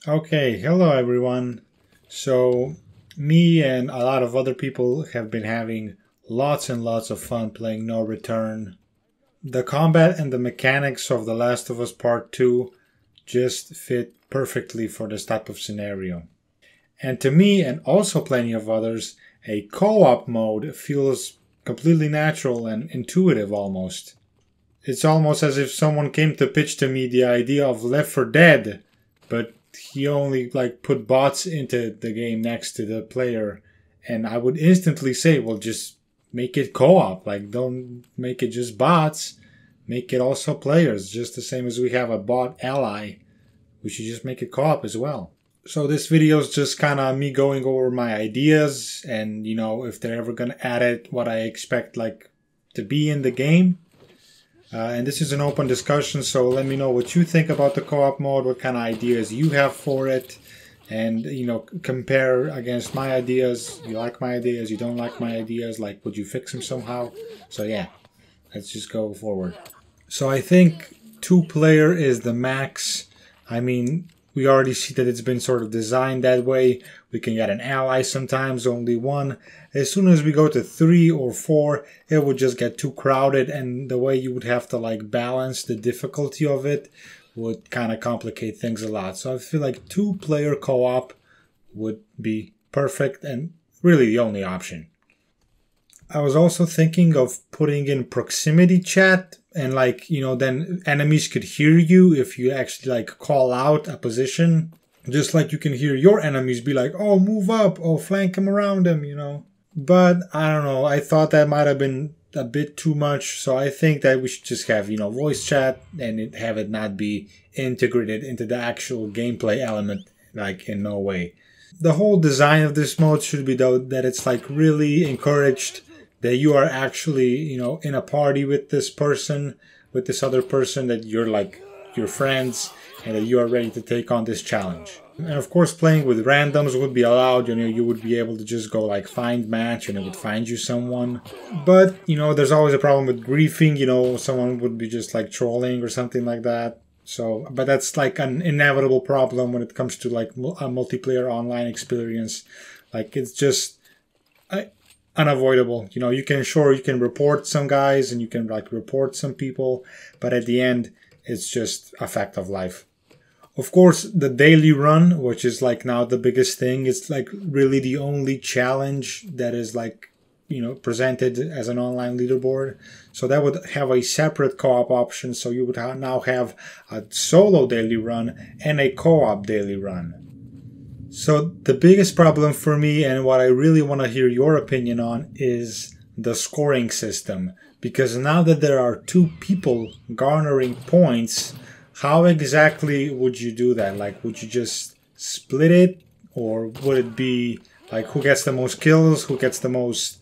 Okay, hello everyone. So, me and a lot of other people have been having lots and lots of fun playing No Return. The combat and the mechanics of The Last of Us Part 2 just fit perfectly for this type of scenario. And to me, and also plenty of others, a co op mode feels completely natural and intuitive almost. It's almost as if someone came to pitch to me the idea of Left 4 Dead, but he only put bots into the game next to the player, and I would instantly say, well, just make it co-op. Like, don't make it just bots. Make it also players, just the same as we have a bot ally. We should just make it co-op as well. So this video is just kind of me going over my ideas, and if they're ever gonna add it, what I expect to be in the game. And this is an open discussion, so let me know what you think about the co-op mode, what kind of ideas you have for it, and compare against my ideas. You like my ideas, you don't like my ideas, would you fix them somehow? So yeah, let's just go forward. So I think 2-player is the max. I mean, we already see that it's been sort of designed that way. We can get an ally sometimes, only one. As soon as we go to 3 or 4, it would just get too crowded, and the way you would have to balance the difficulty of it would kind of complicate things a lot. So I feel like 2-player co-op would be perfect and really the only option. I was also thinking of putting in proximity chat, and then enemies could hear you if you actually call out a position. Just like you can hear your enemies be like, oh, move up, oh, flank him around him. But I don't know, I thought that might have been a bit too much, so I think that we should just have, voice chat and have it not be integrated into the actual gameplay element, in no way. The whole design of this mode should be, though, that it's really encouraged that you are actually, in a party with this person, with this other person, that you're your friends, and that you are ready to take on this challenge. And of course, playing with randoms would be allowed. You would be able to just go find match, and it would find you someone. But there's always a problem with griefing. Someone would be just trolling or something like that. So, but that's an inevitable problem when it comes to a multiplayer online experience. It's just unavoidable. You can report some guys, and you can report some people, but at the end, it's just a fact of life. Of course, the daily run, which is now the biggest thing, it's really the only challenge that is presented as an online leaderboard. So that would have a separate co-op option. So you would now have a solo daily run and a co-op daily run. So the biggest problem for me, and what I really want to hear your opinion on, is the scoring system. Because now that there are 2 people garnering points, how exactly would you do that? Would you just split it? Or would it be who gets the most kills, who gets the most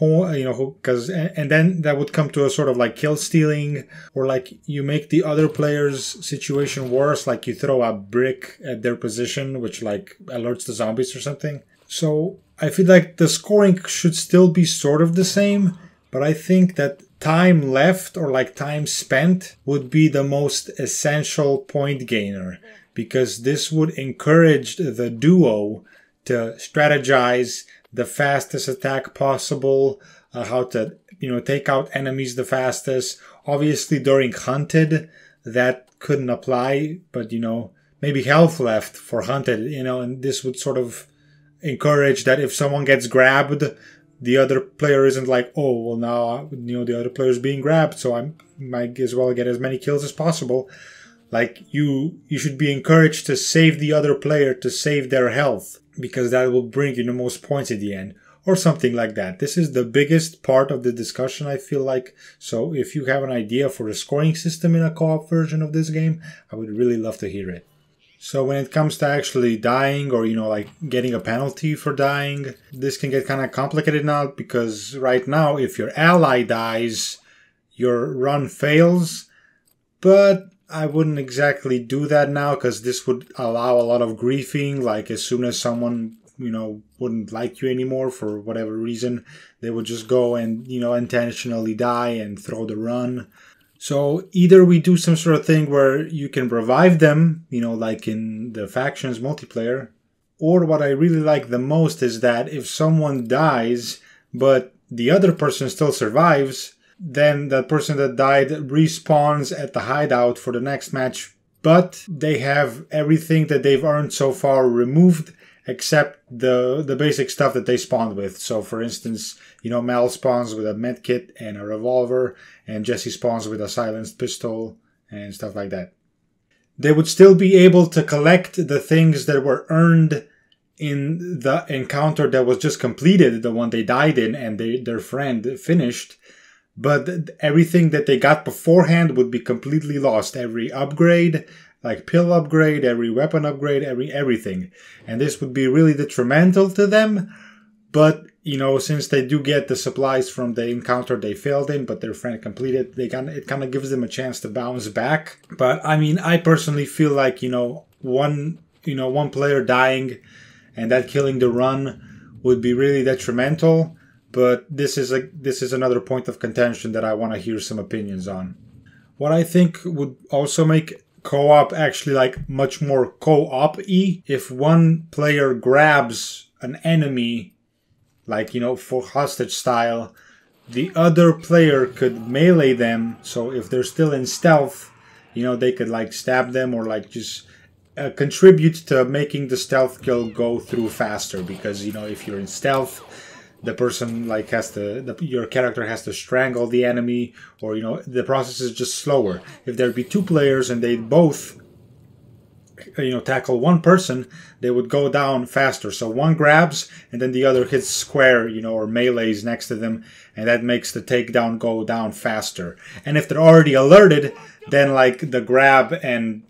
and then that would come to a sort of kill stealing, or you make the other player's situation worse, you throw a brick at their position, which alerts the zombies or something. So I feel like the scoring should still be sort of the same, but I think that time left, or time spent, would be the most essential point gainer, because this would encourage the duo to strategize the fastest attack possible, how to take out enemies the fastest. Obviously during hunted that couldn't apply, but maybe health left for hunted, and this would sort of encourage that if someone gets grabbed, the other player isn't oh, well, now the other player is being grabbed, so I might as well get as many kills as possible. You should be encouraged to save the other player, to save their health, because that will bring you the most points at the end, or something like that. This is the biggest part of the discussion, I feel like. So if you have an idea for a scoring system in a co-op version of this game, I would really love to hear it. So when it comes to actually dying, or getting a penalty for dying, this can get kind of complicated now, because right now if your ally dies, your run fails. But I wouldn't exactly do that now, because this would allow a lot of griefing. As soon as someone, wouldn't like you anymore for whatever reason, they would just go and, intentionally die and throw the run. So either we do some sort of thing where you can revive them, like in the factions multiplayer, or what I really like the most is that if someone dies, but the other person still survives, then that person that died respawns at the hideout for the next match, but they have everything that they've earned so far removed, except the basic stuff that they spawned with. So for instance, Mel spawns with a medkit and a revolver, and Jesse spawns with a silenced pistol and stuff like that. They would still be able to collect the things that were earned in the encounter that was just completed, the one they died in and their friend finished, but everything that they got beforehand would be completely lost. Every upgrade, like pill upgrade, every weapon upgrade, everything. And this would be really detrimental to them, but since they do get the supplies from the encounter they failed in, but their friend completed, it kind of gives them a chance to bounce back. But I mean, I personally feel like, one player dying and that killing the run would be really detrimental. But this is another point of contention that I want to hear some opinions on. What I think would also make co-op actually like much more co-op-y, if one player grabs an enemy, like, for hostage style, the other player could melee them. So if they're still in stealth, they could like stab them or like just contribute to making the stealth kill go through faster. Because, if you're in stealth, the person like your character has to strangle the enemy, or, the process is just slower. If there'd be two players and they both tackle one person, they would go down faster. So one grabs and then the other hits square, or melees next to them, and that makes the takedown go down faster. And if they're already alerted, then like the grab and,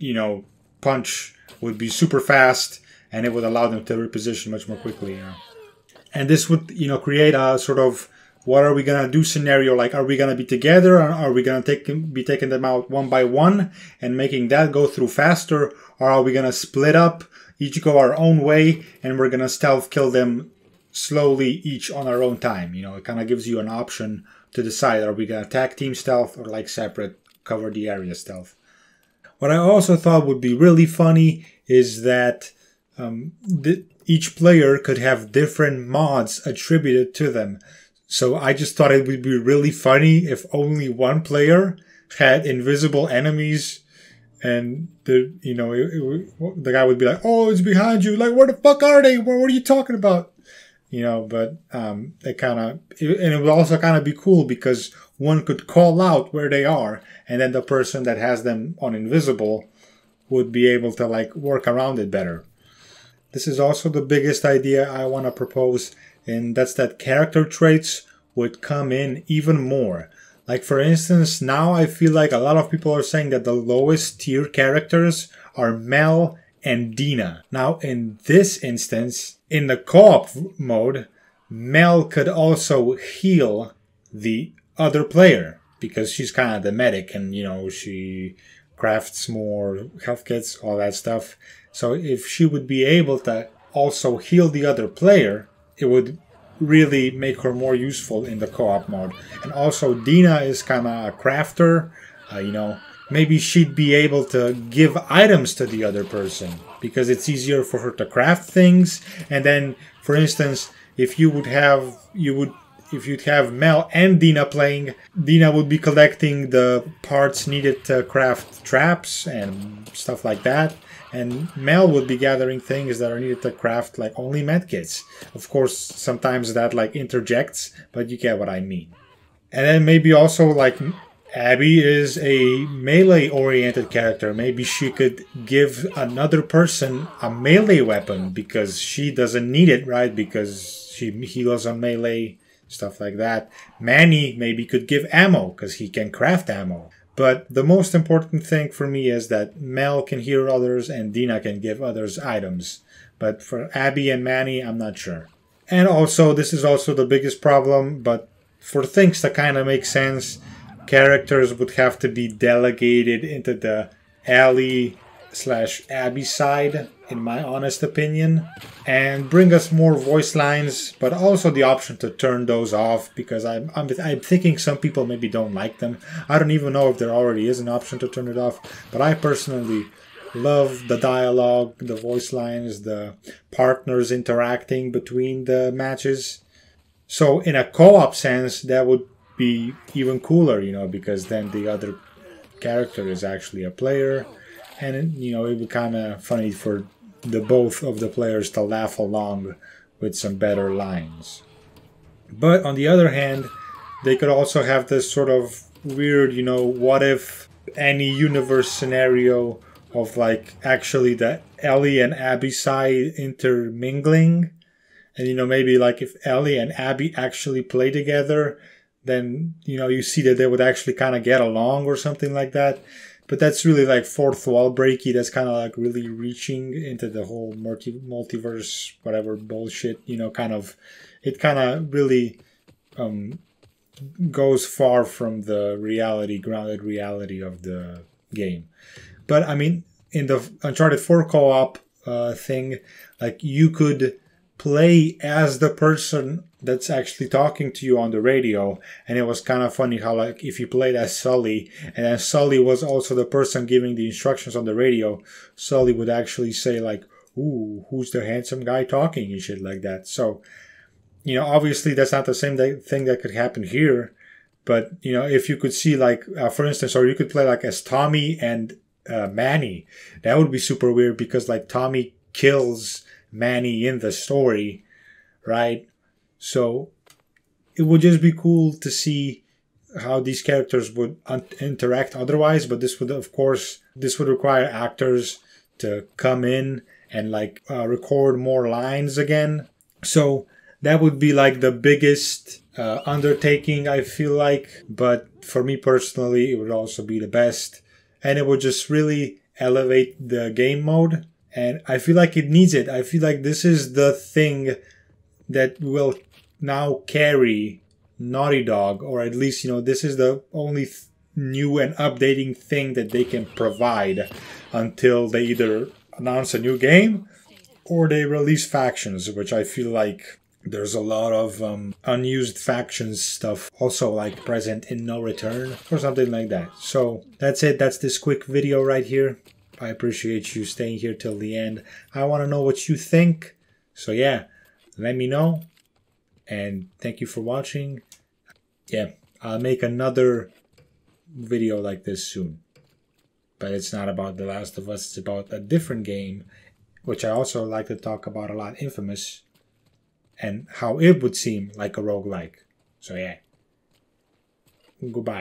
punch would be super fast, and it would allow them to reposition much more quickly. And this would, create a sort of what are we going to do scenario. Like, are we going to be together, or are we going to be taking them out one by one and making that go through faster? Or are we going to split up, each go our own way, and we're going to stealth kill them slowly, each on our own time? It kind of gives you an option to decide, are we going to tag team stealth or like separate cover the area stealth? What I also thought would be really funny is that each player could have different mods attributed to them. So I just thought it would be really funny if only one player had invisible enemies, and the guy would be like, "Oh, it's behind you! Like, where the fuck are they? What are you talking about?" But it would also kind of be cool because one could call out where they are, and then the person that has them on invisible would be able to like work around it better. This is also the biggest idea I want to propose, and that's that character traits would come in even more. Like, for instance, now I feel like a lot of people are saying that the lowest tier characters are Mel and Dina. Now, in this instance, in the co-op mode, Mel could also heal the other player because she's kind of the medic, and, she crafts more health kits, all that stuff. So if she would be able to also heal the other player, it would really make her more useful in the co-op mode. And also Dina is kind of a crafter, maybe she'd be able to give items to the other person because it's easier for her to craft things. And then, for instance, if you'd have Mel and Dina playing, Dina would be collecting the parts needed to craft traps and stuff like that. And Mel would be gathering things that are needed to craft like only medkits. Of course, sometimes that like interjects, but you get what I mean. And then maybe also like Abby is a melee-oriented character. Maybe she could give another person a melee weapon because she doesn't need it, right? Because she heals on melee, stuff like that. Manny maybe could give ammo because he can craft ammo. But the most important thing for me is that Mel can heal others and Dina can give others items. But for Abby and Manny, I'm not sure. And also, this is also the biggest problem, but for things that kind of make sense, characters would have to be delegated into the alley slash Abby side, in my honest opinion, and bring us more voice lines, but also the option to turn those off, because I'm thinking some people maybe don't like them. I don't even know if there already is an option to turn it off, but I personally love the dialogue, the voice lines, the partners interacting between the matches. So in a co-op sense, that would be even cooler, you know, because then the other character is actually a player, and you know, it would be kind of funny for the both of the players to laugh along with some better lines. But on the other hand, they could also have this sort of weird, you know, what if any universe scenario of like actually the Ellie and Abby side intermingling. And, you know, maybe like if Ellie and Abby actually play together, then, you know, you see that they would actually kind of get along or something like that. But that's really like fourth wall breaky. That's kind of like really reaching into the whole multiverse, whatever bullshit, you know, kind of, it kind of really goes far from the reality, grounded reality of the game. But I mean, in the Uncharted 4 co-op thing, like you could play as the person that's actually talking to you on the radio, and it was kind of funny how like if you played as Sully, and then Sully was also the person giving the instructions on the radio, Sully would actually say like, "Ooh, who's the handsome guy talking?" and shit like that. So, you know, obviously that's not the same thing that could happen here, but you know, if you could see like, for instance, or you could play like as Tommy and Manny, that would be super weird because like Tommy kills Manny in the story, right? So it would just be cool to see how these characters would interact otherwise, but this would, of course, this would require actors to come in and like record more lines again. So that would be like the biggest undertaking, I feel like, but for me personally, it would also be the best, and it would just really elevate the game mode. And I feel like it needs it. I feel like this is the thing that will now carry Naughty Dog, or at least, you know, this is the only new and updating thing that they can provide until they either announce a new game or they release factions, which I feel like there's a lot of unused factions stuff also like present in No Return or something like that. So that's it. That's this quick video right here. I appreciate you staying here till the end. I want to know what you think. So yeah, let me know. And thank you for watching. Yeah, I'll make another video like this soon. But it's not about The Last of Us. It's about a different game, which I also like to talk about a lot, Infamous, and how it would seem like a roguelike. So yeah, goodbye.